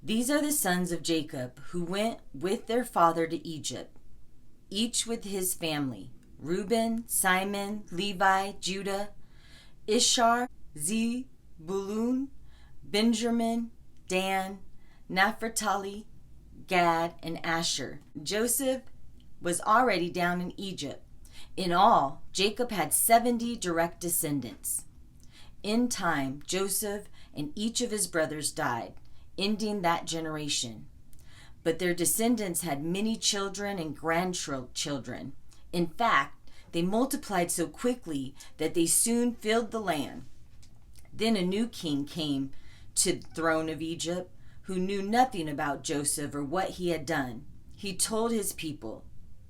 These are the sons of Jacob who went with their father to Egypt, each with his family: Reuben, Simon, Levi, Judah, Issachar, Zebulun, Benjamin, Dan, Naphtali, Gad, and Asher. Joseph was already down in Egypt. In all, Jacob had 70 direct descendants. In time, Joseph and each of his brothers died, ending that generation. But their descendants had many children and grandchildren. In fact, they multiplied so quickly that they soon filled the land. Then a new king came to the throne of Egypt, who knew nothing about Joseph or what he had done. He told his people,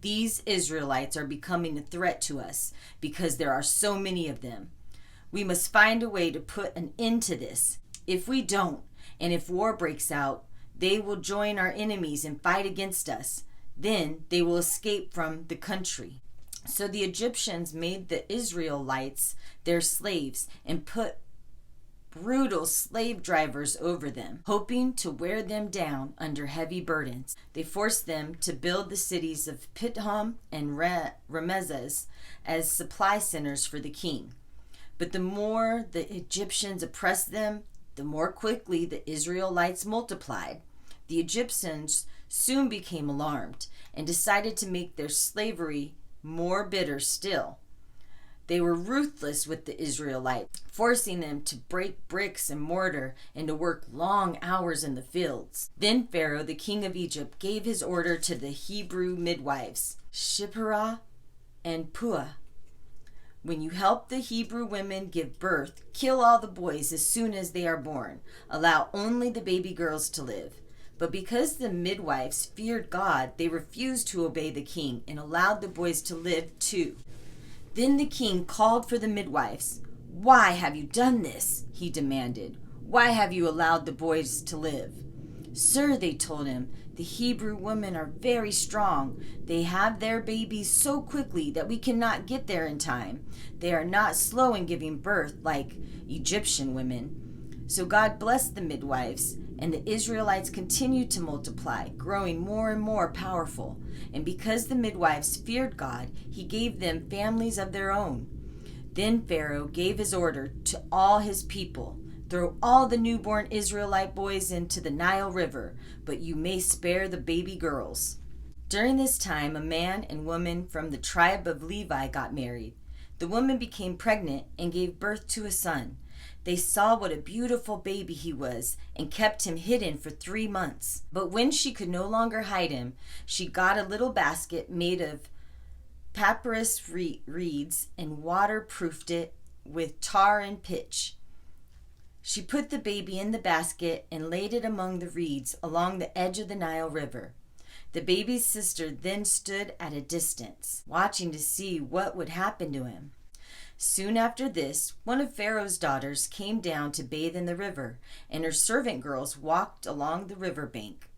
"These Israelites are becoming a threat to us because there are so many of them. We must find a way to put an end to this. If we don't, and if war breaks out, they will join our enemies and fight against us. Then they will escape from the country." So the Egyptians made the Israelites their slaves and put brutal slave drivers over them, hoping to wear them down under heavy burdens. They forced them to build the cities of Pithom and Ramesses as supply centers for the king. But the more the Egyptians oppressed them, the more quickly the Israelites multiplied. The Egyptians soon became alarmed and decided to make their slavery more bitter still. They were ruthless with the Israelites, forcing them to break bricks and mortar and to work long hours in the fields. Then Pharaoh, the king of Egypt, gave his order to the Hebrew midwives, Shiphrah and Puah. "When you help the Hebrew women give birth, kill all the boys as soon as they are born. Allow only the baby girls to live." But because the midwives feared God, they refused to obey the king and allowed the boys to live too. Then the king called for the midwives. "Why have you done this?" he demanded. "Why have you allowed the boys to live?" "Sir," they told him, "the Hebrew women are very strong. They have their babies so quickly that we cannot get there in time. They are not slow in giving birth like Egyptian women." So God blessed the midwives, and the Israelites continued to multiply, growing more and more powerful. And because the midwives feared God, he gave them families of their own. Then Pharaoh gave his order to all his people, "Throw all the newborn Israelite boys into the Nile River, but you may spare the baby girls." During this time, a man and woman from the tribe of Levi got married. The woman became pregnant and gave birth to a son. They saw what a beautiful baby he was and kept him hidden for 3 months. But when she could no longer hide him, she got a little basket made of papyrus reeds and waterproofed it with tar and pitch. She put the baby in the basket and laid it among the reeds along the edge of the Nile River. The baby's sister then stood at a distance, watching to see what would happen to him. Soon after this, one of Pharaoh's daughters came down to bathe in the river, and her servant girls walked along the river bank.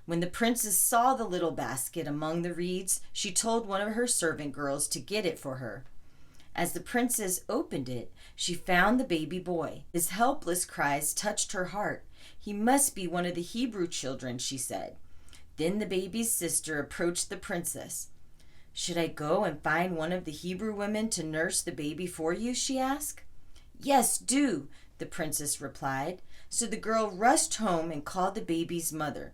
When the princess saw the little basket among the reeds, she told one of her servant girls to get it for her. As the princess opened it, she found the baby boy. His helpless cries touched her heart. "He must be one of the Hebrew children," she said. Then the baby's sister approached the princess. "Should I go and find one of the Hebrew women to nurse the baby for you?" she asked. "Yes, do," the princess replied. So the girl rushed home and called the baby's mother.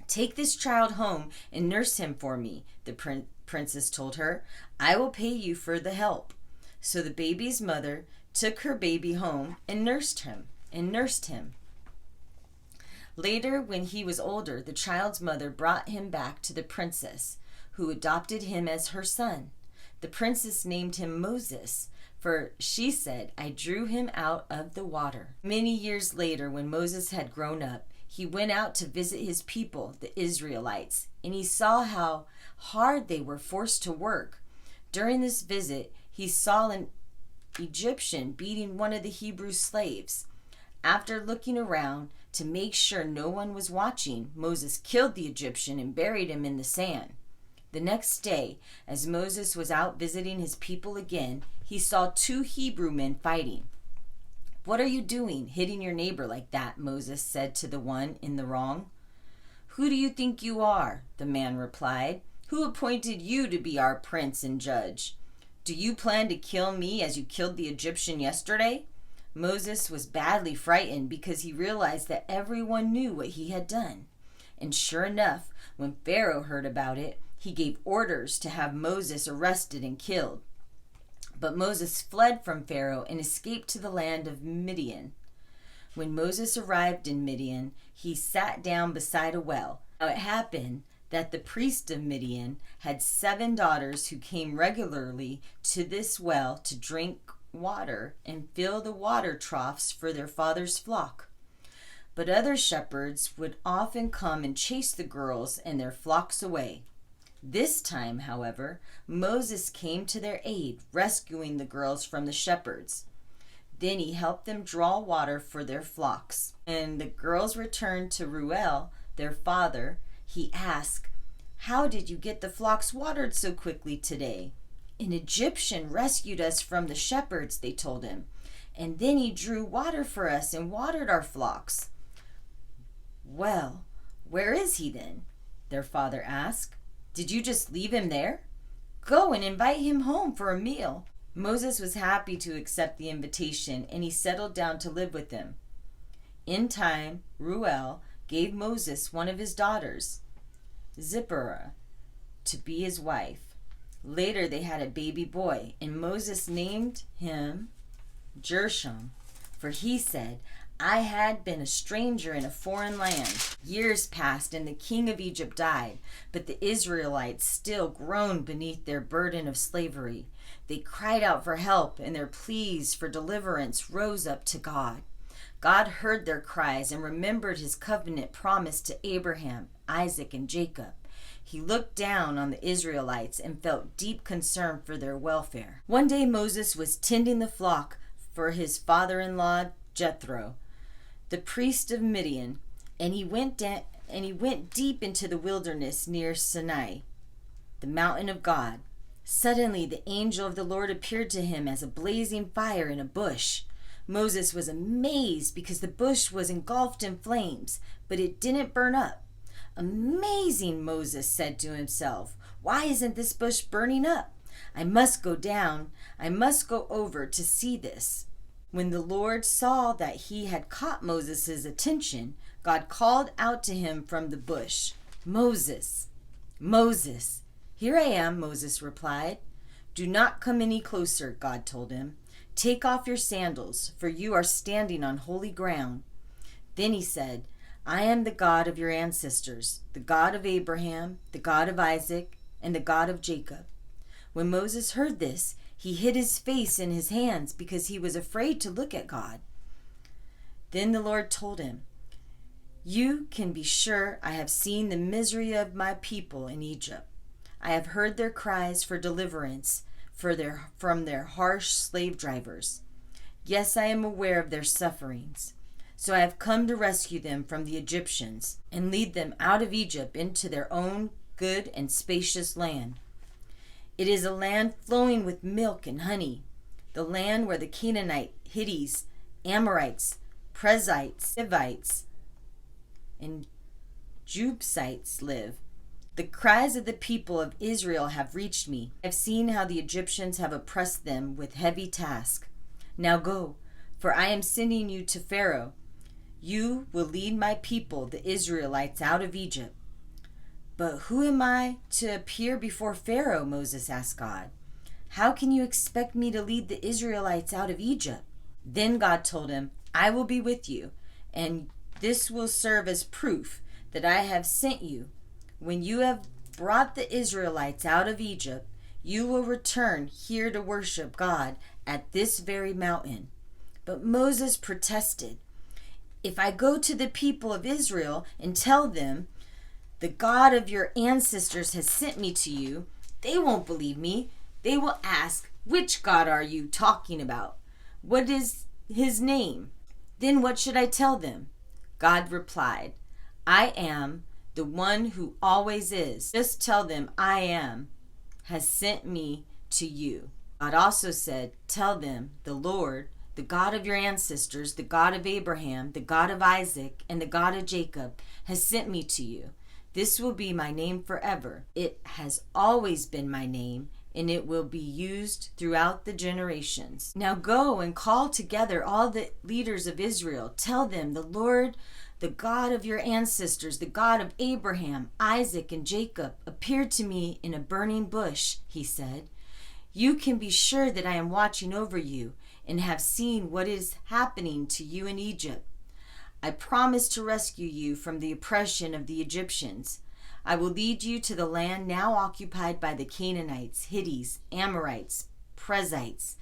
"Take this child home and nurse him for me," the princess told her. "I will pay you for the help." So the baby's mother took her baby home and nursed him. Later, when he was older, the child's mother brought him back to the princess, who adopted him as her son. The princess named him Moses, for she said, "I drew him out of the water." Many years later, when Moses had grown up, he went out to visit his people, the Israelites, and he saw how hard they were forced to work. During this visit, he saw an Egyptian beating one of the Hebrew slaves. After looking around to make sure no one was watching, Moses killed the Egyptian and buried him in the sand. The next day, as Moses was out visiting his people again, he saw 2 Hebrew men fighting. "What are you doing, hitting your neighbor like that?" Moses said to the one in the wrong. "Who do you think you are?" the man replied. "Who appointed you to be our prince and judge? Do you plan to kill me as you killed the Egyptian yesterday?" Moses was badly frightened because he realized that everyone knew what he had done. And sure enough, when Pharaoh heard about it, he gave orders to have Moses arrested and killed. But Moses fled from Pharaoh and escaped to the land of Midian. When Moses arrived in Midian, he sat down beside a well. Now it happened that the priest of Midian had 7 daughters who came regularly to this well to drink water and fill the water troughs for their father's flock. But other shepherds would often come and chase the girls and their flocks away. This time, however, Moses came to their aid, rescuing the girls from the shepherds. Then he helped them draw water for their flocks. When the girls returned to Reuel, their father, he asked, "How did you get the flocks watered so quickly today?" "An Egyptian rescued us from the shepherds," they told him, "and then he drew water for us and watered our flocks." "Well, where is he then?" their father asked. "Did you just leave him there? Go and invite him home for a meal." Moses was happy to accept the invitation, and he settled down to live with them. In time, Reuel gave Moses one of his daughters, Zipporah, to be his wife. Later they had a baby boy, and Moses named him Gershom, for he said, "I had been a stranger in a foreign land." Years passed, and the king of Egypt died, but the Israelites still groaned beneath their burden of slavery. They cried out for help, and their pleas for deliverance rose up to God. God heard their cries and remembered his covenant promise to Abraham, Isaac, and Jacob. He looked down on the Israelites and felt deep concern for their welfare. One day Moses was tending the flock for his father-in-law Jethro, the priest of Midian, and he went deep into the wilderness near Sinai, the mountain of God. Suddenly the angel of the Lord appeared to him as a blazing fire in a bush. Moses was amazed because the bush was engulfed in flames, but it didn't burn up. "Amazing," Moses said to himself. "Why isn't this bush burning up? I must go over to see this." When the Lord saw that he had caught Moses' attention, God called out to him from the bush, "Moses, Moses." "Here I am," Moses replied. "Do not come any closer," God told him. "Take off your sandals, for you are standing on holy ground." Then he said, "I am the God of your ancestors, the God of Abraham, the God of Isaac, and the God of Jacob." When Moses heard this, he hid his face in his hands because he was afraid to look at God. Then the Lord told him, "You can be sure I have seen the misery of my people in Egypt. I have heard their cries for deliverance from their harsh slave drivers. Yes, I am aware of their sufferings. So I have come to rescue them from the Egyptians and lead them out of Egypt into their own good and spacious land. It is a land flowing with milk and honey, the land where the Canaanites, Hittites, Amorites, Perizzites, Hivites, and Jebusites live. The cries of the people of Israel have reached me. I have seen how the Egyptians have oppressed them with heavy tasks. Now go, for I am sending you to Pharaoh. You will lead my people, the Israelites, out of Egypt." "But who am I to appear before Pharaoh?" Moses asked God. "How can you expect me to lead the Israelites out of Egypt?" Then God told him, "I will be with you, and this will serve as proof that I have sent you. When you have brought the Israelites out of Egypt, you will return here to worship God at this very mountain." But Moses protested, "If I go to the people of Israel and tell them, 'The God of your ancestors has sent me to you,' they won't believe me. They will ask, 'Which God are you talking about? What is his name?' Then what should I tell them?" God replied, "I am the one who always is. Just tell them I am has sent me to you." God also said, "Tell them the Lord, the the God of your ancestors, the God of Abraham, the God of Isaac, and the God of Jacob, has sent me to you. This will be my name forever. It has always been my name, and it will be used throughout the generations. Now go and call together all the leaders of Israel. Tell them, the Lord, the God of your ancestors, the God of Abraham, Isaac, and Jacob, appeared to me in a burning bush, he said. You can be sure that I am watching over you and have seen what is happening to you in Egypt. I promise to rescue you from the oppression of the Egyptians. I will lead you to the land now occupied by the Canaanites, Hittites, Amorites, Perizzites,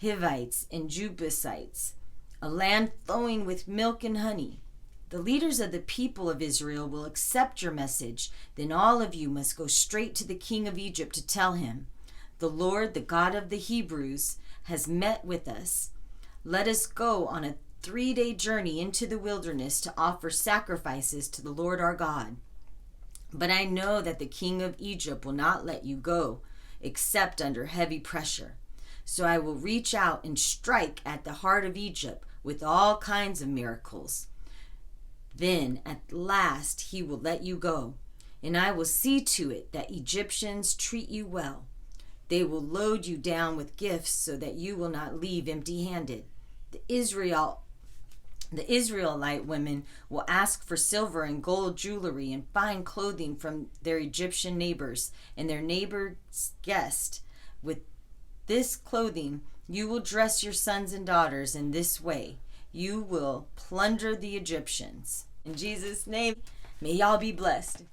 Hivites, and Jebusites, a land flowing with milk and honey. The leaders of the people of Israel will accept your message. Then all of you must go straight to the king of Egypt to tell him, the Lord, the God of the Hebrews, has met with us. Let us go on a 3-day journey into the wilderness to offer sacrifices to the Lord our God. But I know that the king of Egypt will not let you go, except under heavy pressure. So I will reach out and strike at the heart of Egypt with all kinds of miracles. Then at last he will let you go, and I will see to it that Egyptians treat you well. They will load you down with gifts so that you will not leave empty-handed. The Israelite women will ask for silver and gold jewelry and fine clothing from their Egyptian neighbors and their neighbors' guests. With this clothing, you will dress your sons and daughters in this way. You will plunder the Egyptians. In Jesus' name, may y'all be blessed.